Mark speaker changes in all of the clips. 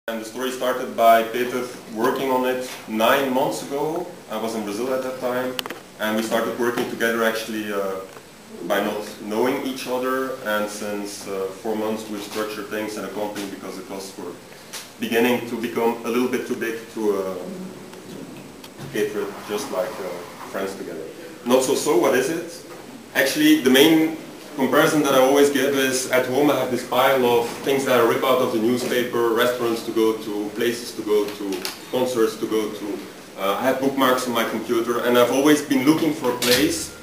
Speaker 1: And the story started by Peter working on it 9 months ago. I was in Brazil at that time, and we started working together actually by not knowing each other, and since 4 months we structured things in a company because it was for beginning to become a little bit too big to cater it just like friends together. Not so, what is it? Actually, the main comparison that I always give is, at home I have this pile of things that I rip out of the newspaper, restaurants to go to, places to go to, concerts to go to. I have bookmarks on my computer, and I've always been looking for a place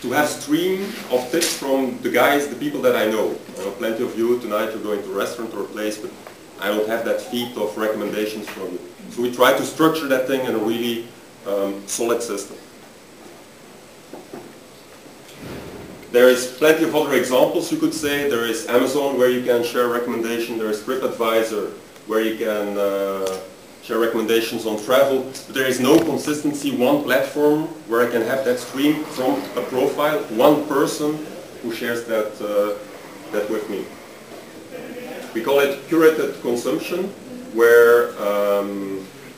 Speaker 1: to have stream of tips from the guys, the people that I know. Plenty of you tonight are going to a restaurant or a place, but I don't have that feed of recommendations from you. So we try to structure that thing in a really solid system. There is plenty of other examples, you could say. There is Amazon, where you can share recommendations. There is TripAdvisor, where you can share recommendations on travel. But there is no consistency, one platform where I can have that stream from a profile, one person who shares that, that with me. We call it curated consumption, where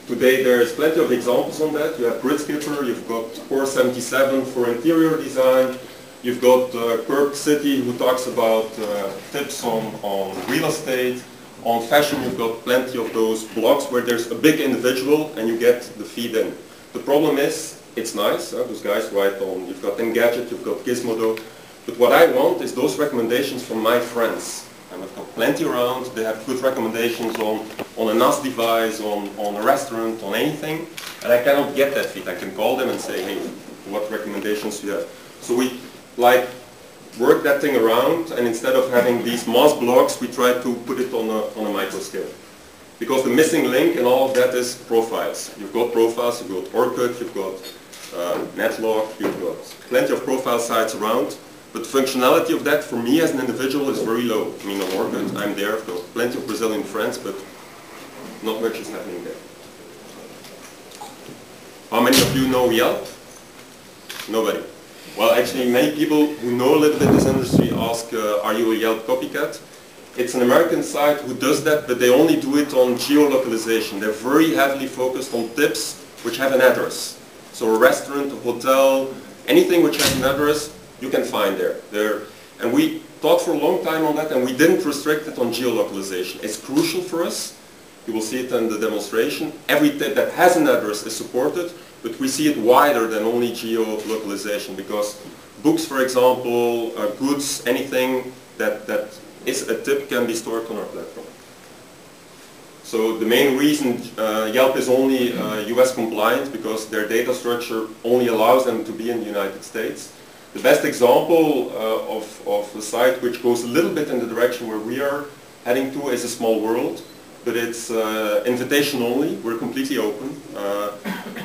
Speaker 1: today there is plenty of examples on that. You have Gridskipper, you've got Core 77 for interior design. You've got Curb City, who talks about tips on real estate. On fashion, you've got plenty of those blogs where there's a big individual and you get the feed in. The problem is, it's nice, those guys write on, you've got Engadget, you've got Gizmodo, but what I want is those recommendations from my friends. And I've got plenty around, they have good recommendations on a NAS device, on a restaurant, on anything, and I cannot get that feed. I can call them and say, hey, what recommendations do you have? So we work that thing around, and instead of having these mass blogs, we try to put it on a micro scale. Because the missing link in all of that is profiles. You've got profiles, you've got Orkut, you've got Netlog, you've got plenty of profile sites around, but the functionality of that for me as an individual is very low. I mean, on Orkut, I'm there, I've got plenty of Brazilian friends, but not much is happening there. How many of you know Yelp? Nobody. Well, actually, many people who know a little bit this industry ask, are you a Yelp copycat? It's an American site who does that, but they only do it on geolocalization. They're very heavily focused on tips which have an address. So a restaurant, a hotel, anything which has an address, you can find there. And we thought for a long time on that, and we didn't restrict it on geolocalization. It's crucial for us. You will see it in the demonstration. Every tip that has an address is supported. But we see it wider than only geolocalization, because books, for example, goods, anything that is a tip can be stored on our platform. So the main reason Yelp is only US compliant, because their data structure only allows them to be in the United States. The best example of a site which goes a little bit in the direction where we are heading to is A Small World. But it's invitation only, we're completely open,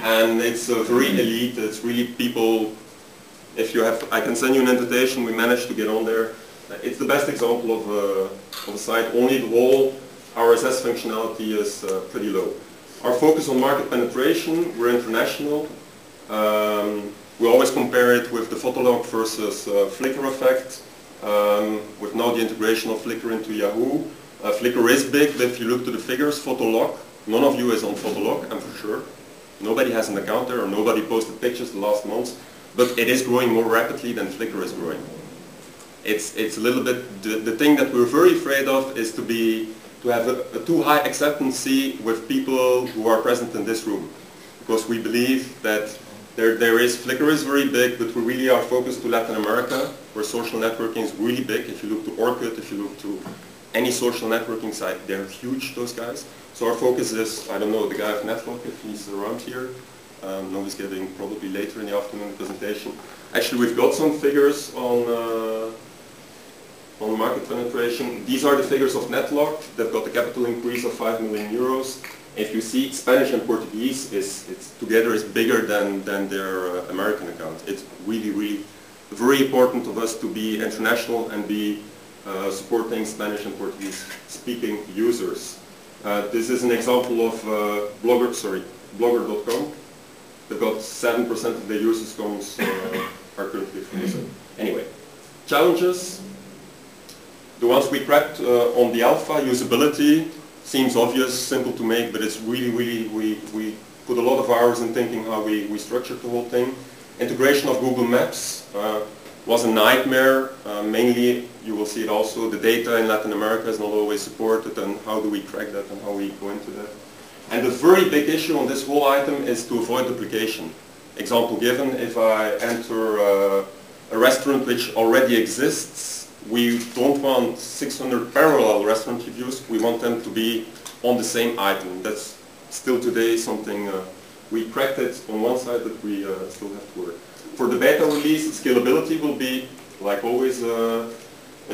Speaker 1: and it's very elite, it's really people, if you have, I can send you an invitation, we managed to get on there. It's the best example of a site, only the whole RSS functionality is pretty low. Our focus on market penetration, we're international. We always compare it with the Fotolog versus Flickr effect, with now the integration of Flickr into Yahoo. Flickr is big, but if you look to the figures, Fotolog, none of you is on Fotolog, I'm for sure. Nobody has an account there, or nobody posted pictures the last months, but it is growing more rapidly than Flickr is growing. It's a little bit, the thing that we're very afraid of is to have a too high acceptancy with people who are present in this room. Because we believe that Flickr is very big, but we really are focused to Latin America, where social networking is really big. If you look to Orkut, if you look to any social networking site, they're huge, those guys. So our focus is, I don't know, the guy of Netlog, if he's around here. No, he's getting probably later in the afternoon presentation. Actually, we've got some figures on market penetration. These are the figures of Netlog. They've got a capital increase of 5 million euros. If you see, Spanish and Portuguese together is bigger than their American account. It's really, really very important of us to be international and be supporting Spanish and Portuguese speaking users. This is an example of blogger.com. They've got 7% of their users are currently from Brazil. Anyway, challenges. The ones we cracked on the alpha, usability, Seems obvious, simple to make, but it's really, we put a lot of hours in thinking how we structured the whole thing. Integration of Google Maps was a nightmare. Mainly, you will see it also, the data in Latin America is not always supported, and how do we crack that and how we go into that. And the very big issue on this whole item is to avoid duplication. Example given, if I enter a restaurant which already exists, we don't want 600 parallel restaurant reviews, we want them to be on the same item. That's still today something, we cracked it on one side, but we still have to work. For the beta release, scalability will be, like always, a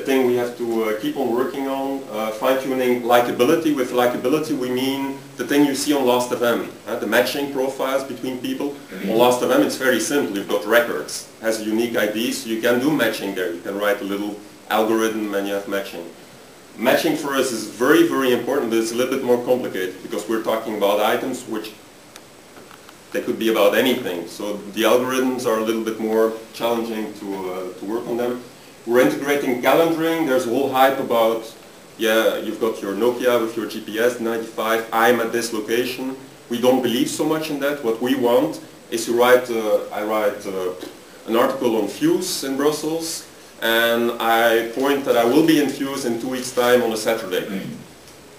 Speaker 1: thing we have to keep on working on. Fine-tuning likability. With likability we mean the thing you see on Last.fm, the matching profiles between people. On Last.fm it's very simple, you've got records, has a unique ID, so you can do matching there. You can write a little algorithm and you have matching. Matching for us is very, very important, but it's a little bit more complicated because we're talking about items which they could be about anything. So the algorithms are a little bit more challenging to work on them. We're integrating calendaring. There's a whole hype about, yeah, you've got your Nokia with your GPS 95, I'm at this location. We don't believe so much in that. What we want is to write, I write an article on Fuse in Brussels, and I point that I will be in Fuse in 2 weeks' time on a Saturday.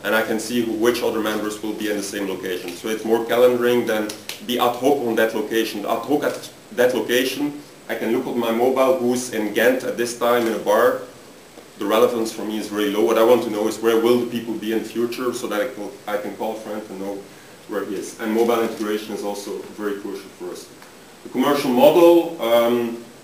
Speaker 1: And I can see which other members will be in the same location. So it's more calendaring than be ad hoc on that location. Ad hoc at that location, I can look at my mobile who's in Ghent at this time in a bar. The relevance for me is very low. What I want to know is where will the people be in the future so that I can call a friend and know where he is. And mobile integration is also very crucial for us. The commercial model,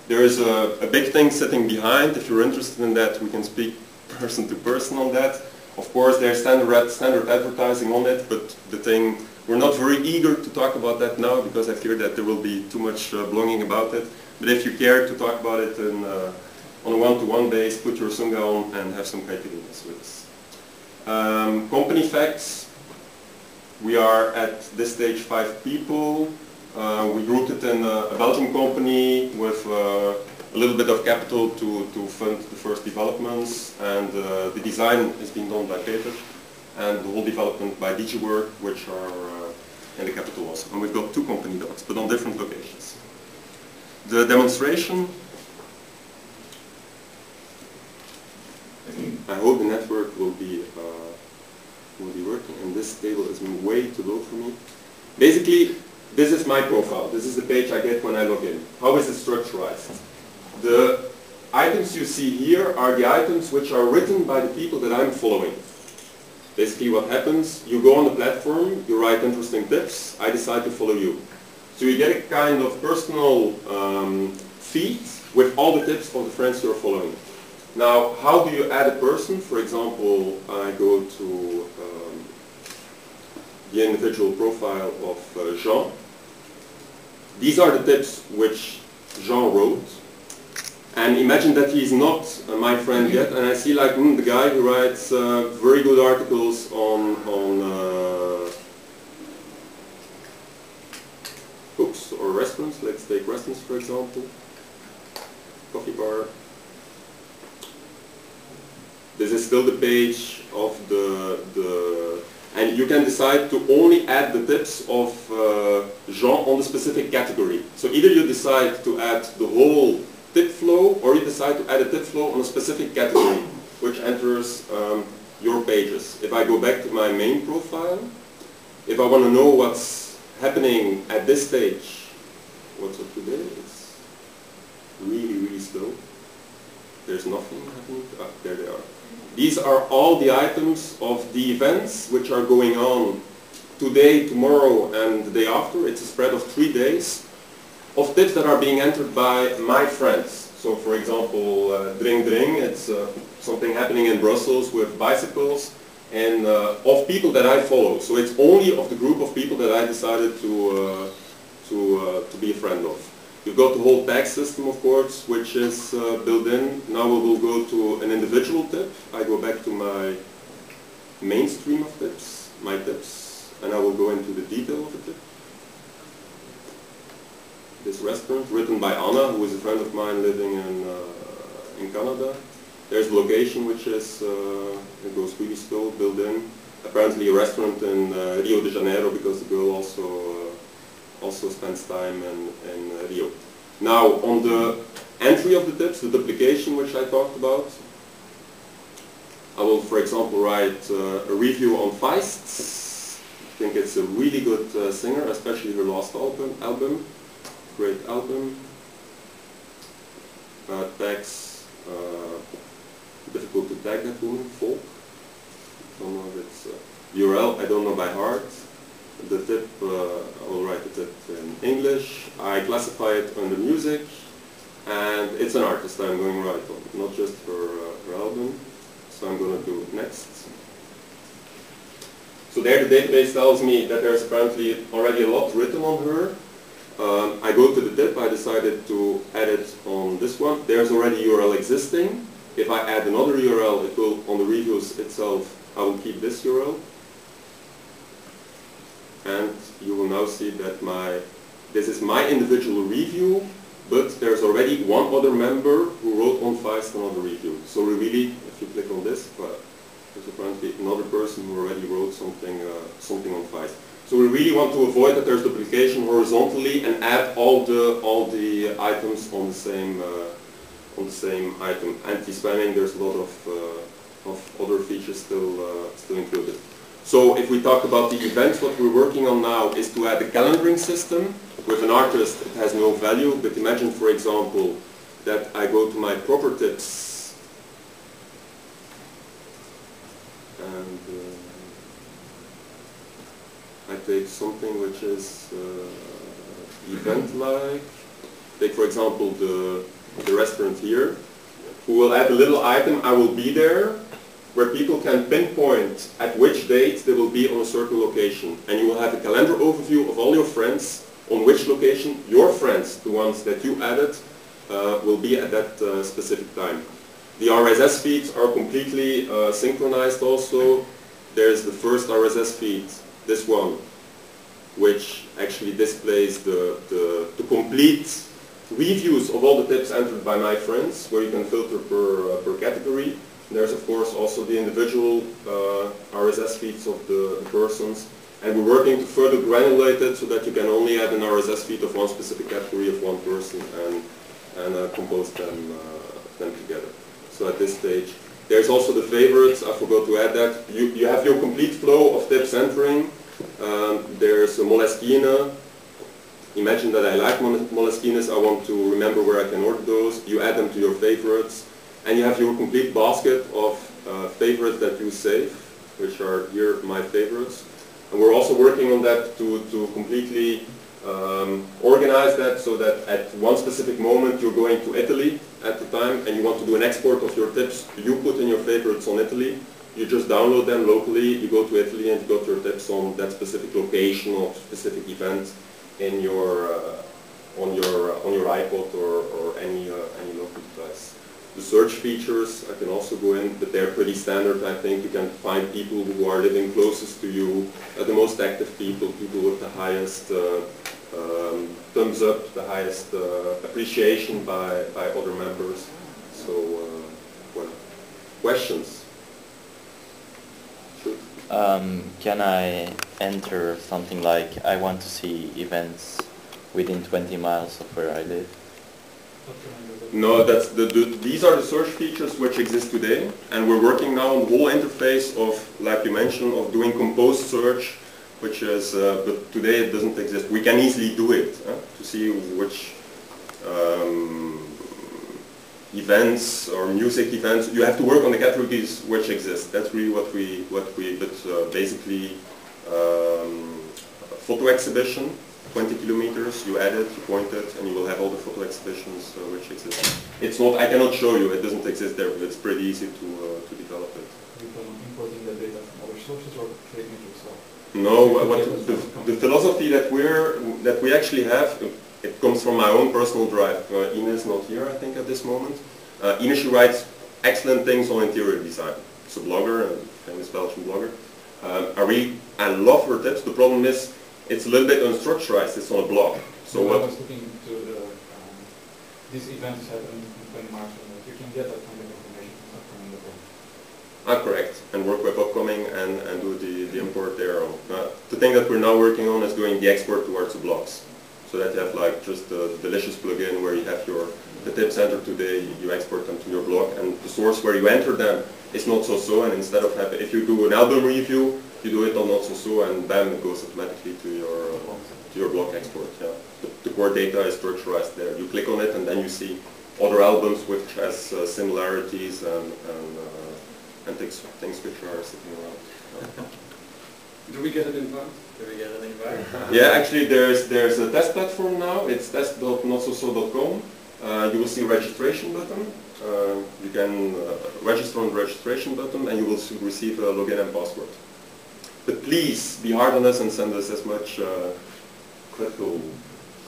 Speaker 1: there is a big thing sitting behind. If you're interested in that, we can speak person to person on that. Of course, there's standard advertising on it, but the thing, we're not very eager to talk about that now because I fear that there will be too much blogging about it. But if you care to talk about it on a one-to-one base, put your Sunga on and have some creativeness with us. Company facts. We are at this stage 5 people. We grouped it in a Belgian company with a little bit of capital to fund the first developments, and the design is being done by Peter, and the whole development by DigiWork, which are in the capital also. And we've got 2 company dogs, but on different locations. The demonstration, I hope the network will be working, and this table is way too low for me. Basically, this is my profile. This is the page I get when I log in. How is it structurized? The items you see here are the items which are written by the people that I'm following. Basically what happens, you go on the platform, you write interesting tips, I decide to follow you. So you get a kind of personal feed with all the tips of the friends you're following. Now, how do you add a person? For example, I go to the individual profile of Jean. These are the tips which Jean wrote. And imagine that he's not my friend yet, and I see like the guy who writes very good articles on books or restaurants. Let's take restaurants for example. Coffee bar. This is still the page of and you can decide to only add the tips of Jean on the specific category. So either you decide to add the whole tip flow, or you decide to add a tip flow on a specific category, which enters your pages. If I go back to my main profile, if I want to know what's happening at this stage, what's up today, it's really, really slow. There's nothing happening. Ah, there they are. These are all the items of the events which are going on today, tomorrow, and the day after. It's a spread of 3 days of tips that are being entered by my friends. So for example, Dring Dring, it's something happening in Brussels with bicycles, and of people that I follow. So it's only of the group of people that I decided to be a friend of. You've got the whole tag system, of course, which is built in. Now we will go to an individual tip. I go back to my mainstream of tips, my tips, and I will go into the detail of the tip. This restaurant, written by Anna, who is a friend of mine living in Canada. There's the location, which is, it goes really slow, built in. apparently a restaurant in Rio de Janeiro, because the girl also spends time in Rio. Now, on the entry of the tips, the duplication which I talked about, I will, for example, write a review on Feist. I think it's a really good singer, especially her last album. Great album. Tags, difficult to tag that woman, folk. I don't know if it's URL, I don't know by heart. The tip, I will write the tip in English. I classify it under music, and it's an artist I'm going to write on, not just her album. So I'm going to do next. So there the database tells me that there's apparently already a lot written on her. I go to the tip, I decided to add it on this one. There's already URL existing. If I add another URL, it will, on the reviews itself, I will keep this URL. And you will now see that this is my individual review, but there's already one other member who wrote on Feist another review. So we really, if you click on this, there's apparently another person who already wrote something on Feist. So we really want to avoid that there's duplication horizontally and add all the items on the same item. Anti-spamming, there's a lot of other features still included. So if we talk about the events, what we're working on now is to add a calendaring system. With an artist, it has no value, but imagine, for example, that I go to my proper tips and I take something which is event-like. Take, for example, the restaurant here. We will add a little item, I will be there, where people can pinpoint at which date they will be on a certain location. And you will have a calendar overview of all your friends, on which location your friends, the ones that you added, will be at that specific time. The RSS feeds are completely synchronized also. There's the first RSS feed, this one, which actually displays the complete reviews of all the tips entered by my friends, where you can filter per category. There's of course also the individual RSS feeds of the persons, and we're working to further granulate it so that you can only add an RSS feed of one specific category of one person and compose them together. So at this stage, there's also the favorites. I forgot to add that. You have your complete flow of tips entering. There's a Moleskine. Imagine that I like Moleskines. I want to remember where I can order those. You add them to your favorites. And you have your complete basket of favorites that you save, which are here my favorites. And we're also working on that to completely organize that so that at one specific moment you're going to Italy at the time and you want to do an export of your tips you put in your favorites on Italy. You just download them locally, you go to Italy and you got your tips on that specific location or specific event in your on your iPod or any local device. The search features I can also go in, but they're pretty standard. I think you can find people who are living closest to you, the most active people with the highest thumbs up, the highest appreciation by other members. So, well, questions? Sure.
Speaker 2: Can I enter something like I want to see events within 20 miles of where I live?
Speaker 1: No, that's these are the search features which exist today, and we're working now on the whole interface of, like you mentioned, of doing composed search, which is, but today it doesn't exist. We can easily do it to see which events or music events. You have to work on the categories which exist. That's really what we but basically photo exhibition. 20 kilometers, you add it, you point it, and you will have all the photo exhibitions which exist. It's not, I cannot show you, it doesn't exist there, but it's pretty easy to develop it.
Speaker 3: You can importing the data from other sources or creating it yourself?
Speaker 1: No, the philosophy that we actually have, it comes from my own personal drive. Ines is not here, I think, at this moment. Ines, she writes excellent things on interior design. She's a blogger, a famous Belgian blogger. I love her tips. The problem is, it's a little bit unstructurized, it's on a blog. So
Speaker 3: I was looking to this event is happening in 20 March, and you can get that kind of information from the blog.
Speaker 1: Correct. and work with upcoming and do the import there. The thing that we're now working on is doing the export towards the blocks. So that you have like just a delicious plugin where you have the tips entered today, you export them to your blog, and the source where you enter them is not so, and instead of having, if you do an album review, you do it on not so, and bam, it goes automatically to your blog export. Yeah. The core data is structurized there. You click on it and then you see other albums which has similarities and things which are sitting around. Yeah.
Speaker 3: Do we get an invite?
Speaker 1: Yeah, actually there's a test platform now. It's test.notsoso.com. You will see a registration button. You can register on the registration button and you will receive a login and password. But please be hard on us and send us as much critical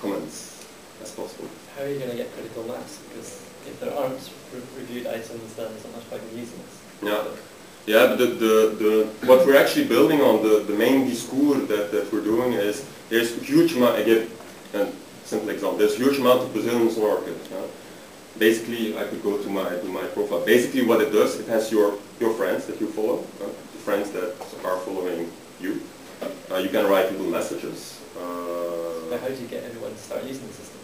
Speaker 1: comments as possible.
Speaker 4: How are you going to get critical mass? Because if there aren't reviewed items, then there's not much point in using this.
Speaker 1: Yeah. Yeah, but what we're actually building on, the main discours that we're doing is there's a huge amount, again, a simple example, there's a huge amount of Brazilians on our market. Basically, I could go to my profile. Basically what it does, it has your friends that you follow, the friends that are following you. You can write little messages.
Speaker 4: But how do you get everyone to start using the system?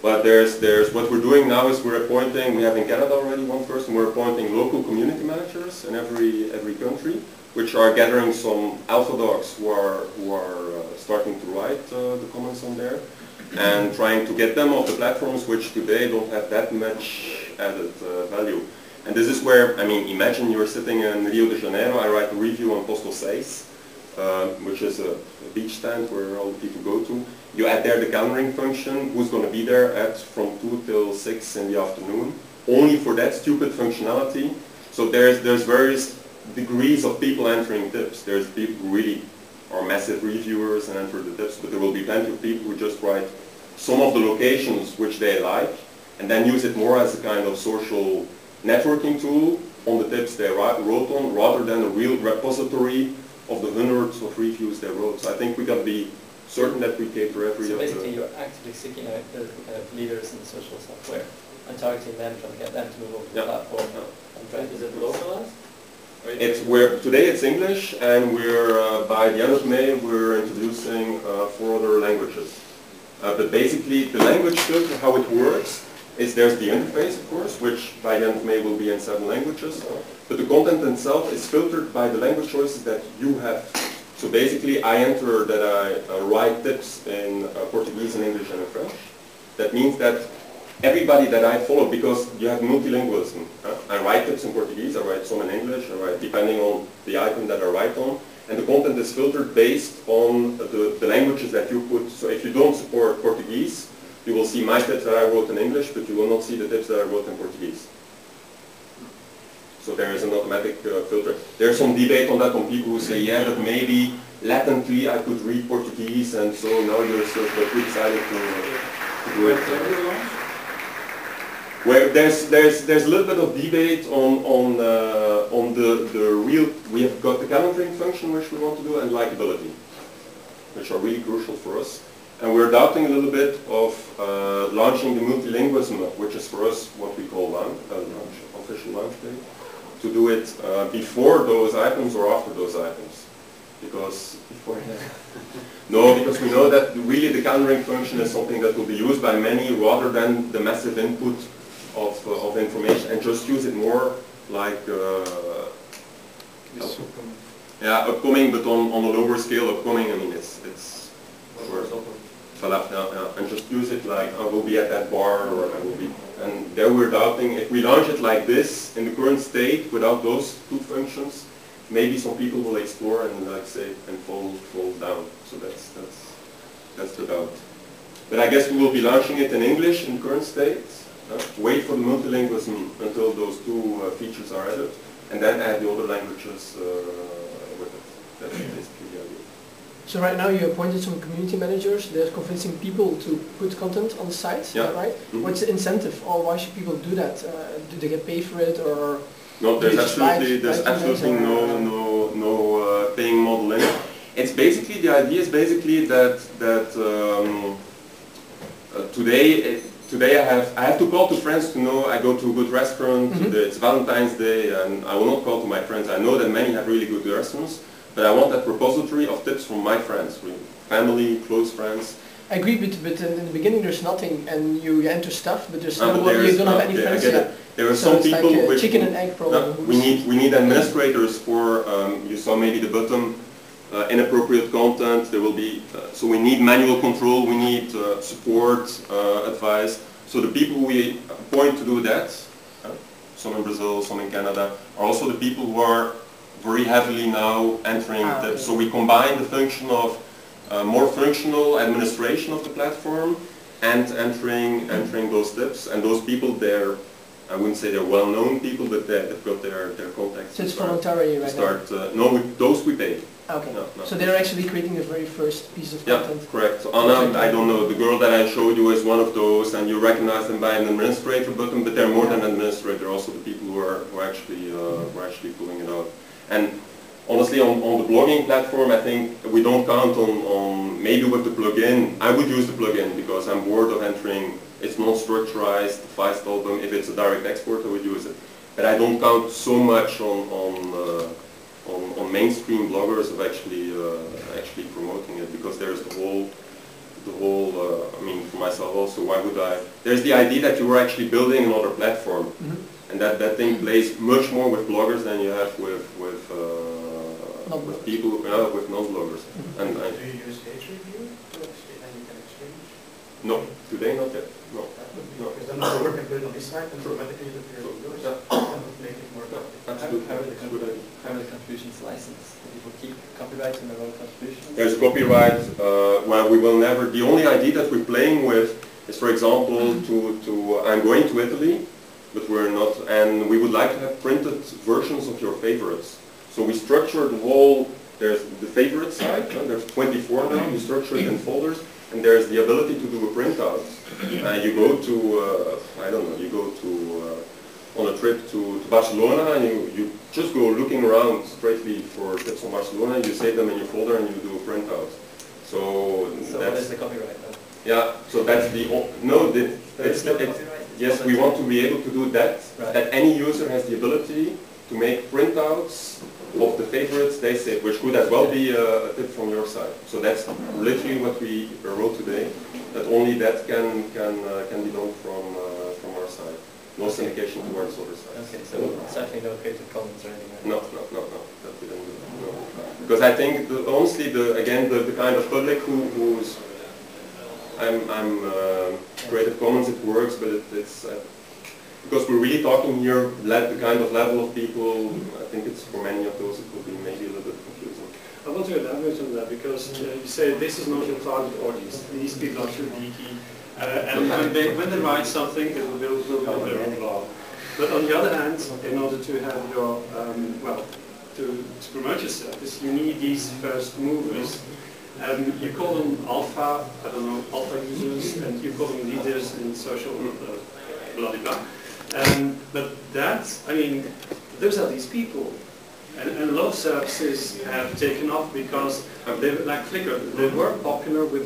Speaker 1: But there's what we're doing now is we're appointing, we have in Canada already one person, we're appointing local community managers in every country, which are gathering some alpha dogs who are starting to write the comments on there, and trying to get them off the platforms which today don't have that much added value. And this is where, I mean, imagine you're sitting in Rio de Janeiro, I write a review on Postal 6, which is a beach stand where all the people go to. You add there the calendaring function, who's going to be there from 2 till 6 in the afternoon, only for that stupid functionality. So there's various degrees of people entering tips. There's people who really are massive reviewers and enter the tips, but there will be plenty of people who just write some of the locations which they like, and then use it more as a kind of social networking tool on the tips they wrote on, rather than a real repository of the hundreds of reviews they wrote. So I think we can be certain that we cater every
Speaker 4: So
Speaker 1: other.
Speaker 4: basically you're actively seeking out the kind of leaders in social software and targeting them, trying to get them to move over to the platform. And is it localized?
Speaker 1: Today it's English, and we're by the end of May we're introducing 4 other languages. But basically the language filter, how it works, is there's the interface, of course, which by the end of May will be in 7 languages. But the content itself is filtered by the language choices that you have. So basically I enter that I write tips in Portuguese and English and in French. That means that everybody that I follow, because you have multilingualism, I write tips in Portuguese, I write some in English, I write depending on the item that I write on, and the content is filtered based on the languages that you put. So if you don't support Portuguese, you will see my tips that I wrote in English, but you will not see the tips that I wrote in Portuguese. So there is an automatic filter. There's some debate on that on people who say, yeah, but maybe latently I could read Portuguese, and so now you're so excited to do it. Where there's a little bit of debate on the real. We have got the calendaring function which we want to do, and likability, which are really crucial for us. And we're doubting a little bit of launching the multilingualism, which is for us what we call official launch day, to do it before those items or after those items. Because because we know that really the calendaring function is something that will be used by many rather than the massive input of information, and just use it more like upcoming, but on a lower scale. Upcoming, I mean, it's and just use it like I will be at that bar, or I will be. And there we're doubting if we launch it like this in the current state without those 2 functions, maybe some people will explore and like say and fall down. So that's the doubt. But I guess we will be launching it in English in current state. Wait for the multilingualism until those 2 features are added, and then add the other languages with it. That's basically the idea.
Speaker 5: So right now you appointed some community managers. They're convincing people to put content on the site,
Speaker 1: yeah.
Speaker 5: Right? Mm-hmm. What's the incentive, or why should people do that? Do they get paid for it, or?
Speaker 1: No, there's absolutely no paying model in it. It's basically, the idea is basically that today today I have to call to friends to know I go to a good restaurant. It's Valentine's Day, and I will not call to my friends. I know that many have really good restaurants, but I want that repository of tips from my friends, really. Family, close friends.
Speaker 5: I agree, but in the beginning there's nothing, and you enter stuff, but there's no,
Speaker 1: but
Speaker 5: you don't have any
Speaker 1: okay,
Speaker 5: friends
Speaker 1: I get
Speaker 5: yet.
Speaker 1: it. There are
Speaker 5: So
Speaker 1: some
Speaker 5: it's
Speaker 1: people
Speaker 5: like a
Speaker 1: with
Speaker 5: chicken and egg problem.
Speaker 1: we need administrators for. You saw maybe the bottom. Inappropriate content. There will be. So we need manual control. We need support, advice. So the people we appoint to do that, some in Brazil, some in Canada, are also the people who are very heavily now entering.
Speaker 5: Okay.
Speaker 1: So we combine the function of more functional administration of the platform and entering those tips. And those people, I wouldn't say they're well-known people, but they've got their contacts.
Speaker 5: So it's voluntary right now?
Speaker 1: No, those we pay.
Speaker 5: Okay,
Speaker 1: no.
Speaker 5: So they're actually creating the very first piece of
Speaker 1: Yeah,
Speaker 5: content?
Speaker 1: correct. So Anna, I don't know, the girl that I showed you is one of those, and you recognize them by an administrator button, but they're more than an administrator, also the people who are actually pulling it out. And honestly, on the blogging platform, I think we don't count on maybe with the plugin. I would use the plugin because I'm bored of entering. It's not structurized, the Feist album. If it's a direct export, I would use it. But I don't count so much on mainstream bloggers of actually promoting it, because there's the whole. I mean, for myself also, why would I? There's the idea that you were actually building another platform, and that thing plays much more with bloggers than you have with people with non-bloggers. And
Speaker 3: do you use page review and you can exchange?
Speaker 1: No, today not yet. No.
Speaker 3: Because then the work can put it on this side and automatically the peer reviewers and make it more effective.
Speaker 4: How are the contributions licensed? Do people keep copyrights in their own contributions?
Speaker 1: There's copyright. Well, we will never. The only idea that we're playing with is, for example, I'm going to Italy, but we're not, and we would like to have printed versions of your favorites. So we structure the whole. There's the favorite side. There's 24 now. We structure it in folders, and there's the ability to do a printout. You go to I don't know. You go to on a trip to Barcelona, and you just go looking around straightly for tips on Barcelona, and you save them in your folder and you do a printout. So
Speaker 4: what is the copyright then?
Speaker 1: Yeah, so that's the, yes, we want to be able to do that, that any user has the ability to make printouts of the favorites they save, which could as well be a tip from your side. So that's literally what we wrote today, that only that can be done from our side. No syndication towards other sides.
Speaker 4: Okay, so certainly no Creative Commons or anything like
Speaker 1: No, that we don't do. No. Because I think honestly, the kind of public who's Creative Commons, it works, but it's because we're really talking here the kind of level of people. I think it's for many of those it will be maybe a little bit confusing.
Speaker 6: I want to elaborate on that because you say this is not your target audience. These people are too geeky, and when they write something, it will build their own blog. But on the other hand, in order to have your to promote yourself, you need these first movers. You call them alpha, alpha users, and you call them leaders in social blah blah blah. But those are these people. And a lot of services have taken off because they, like Flickr, they were popular with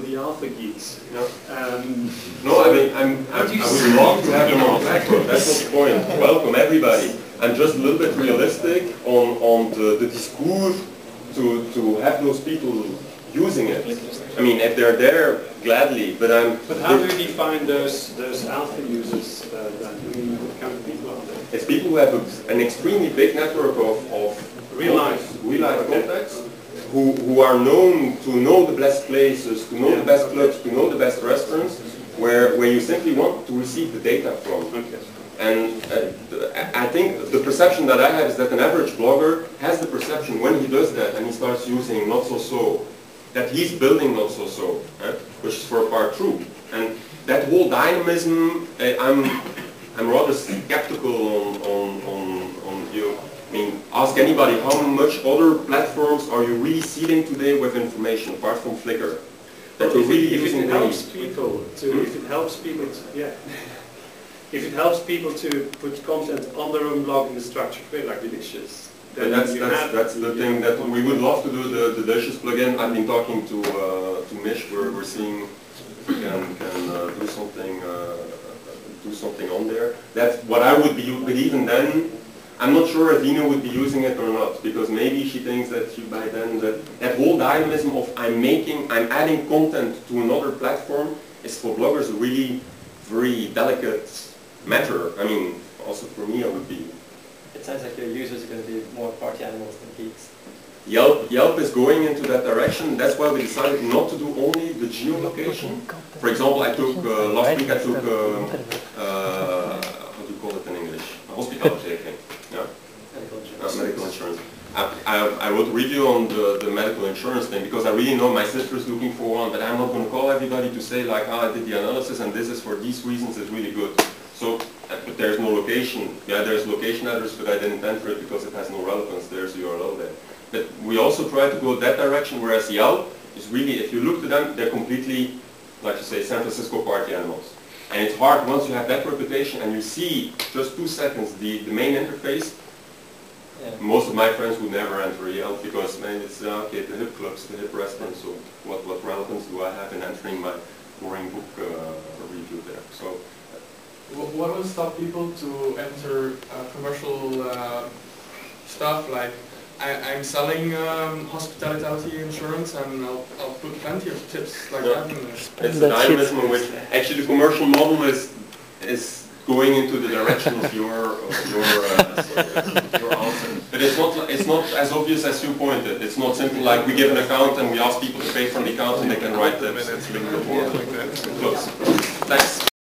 Speaker 6: the alpha geeks.
Speaker 1: No, I would love to have them on the platform. That's not the point. Welcome everybody. I'm just a little bit realistic on the discourse to have those people using it. I mean, if they're there, gladly. But
Speaker 6: how do you define those alpha users? What kind of people are they?
Speaker 1: It's people who have an extremely big network of
Speaker 6: real life
Speaker 1: contacts, who are known to know the best places, to know the best clubs, to know the best restaurants, where you simply want to receive the data from.
Speaker 6: Okay.
Speaker 1: And I think the perception that I have is that an average blogger has the perception when he does that and he starts using not so, that he's building not so, which is for a part true. And that whole dynamism, I'm rather skeptical on you. I mean, ask anybody how much other platforms are you really seeding today with information apart from Flickr? That you're really using.
Speaker 6: If it helps people to put content on their own blog in a structured way, like Delicious.
Speaker 1: Then that's the thing that we would love to do, the Delicious plugin. I've been talking to Mish, we're seeing do something on there. That's what I would be. But even then, I'm not sure if Ina would be using it or not, because maybe she thinks that by then that whole dynamism of I'm adding content to another platform is for bloggers a really very delicate matter. I mean, also for me, I would be.
Speaker 4: It sounds like your users are going to be more party animals than geeks.
Speaker 1: Yelp is going into that direction. That's why we decided not to do only the geolocation. For example, I took last week I took how do you call it in English? A hospitaalverzekering. Yeah. Medical insurance. I wrote a review on the medical insurance thing because I really know my sister's looking for one, but I'm not going to call everybody to say like, I did the analysis and this is for these reasons, it's really good. So, but there's no location. Yeah, there's location address, but I didn't enter it because it has no relevance. There's the URL there. But we also try to go that direction, whereas Yelp is really, if you look to them, they're completely, like you say, San Francisco party animals. And it's hard once you have that reputation and you see just 2 seconds the main interface. Yeah. Most of my friends would never enter Yelp because, man, it's okay, the hip clubs, the hip restaurants, so what relevance do I have in entering my boring book review there? So.
Speaker 7: What will stop people to enter commercial stuff like I'm selling hospitality insurance and I'll put plenty of tips like that in there.
Speaker 1: It's the dynamism in which actually the commercial model is going into the direction of your answer. But it's not as obvious as you pointed. It's not simple like we give an account and we ask people to pay from the account and they can write tips. Close. Thanks.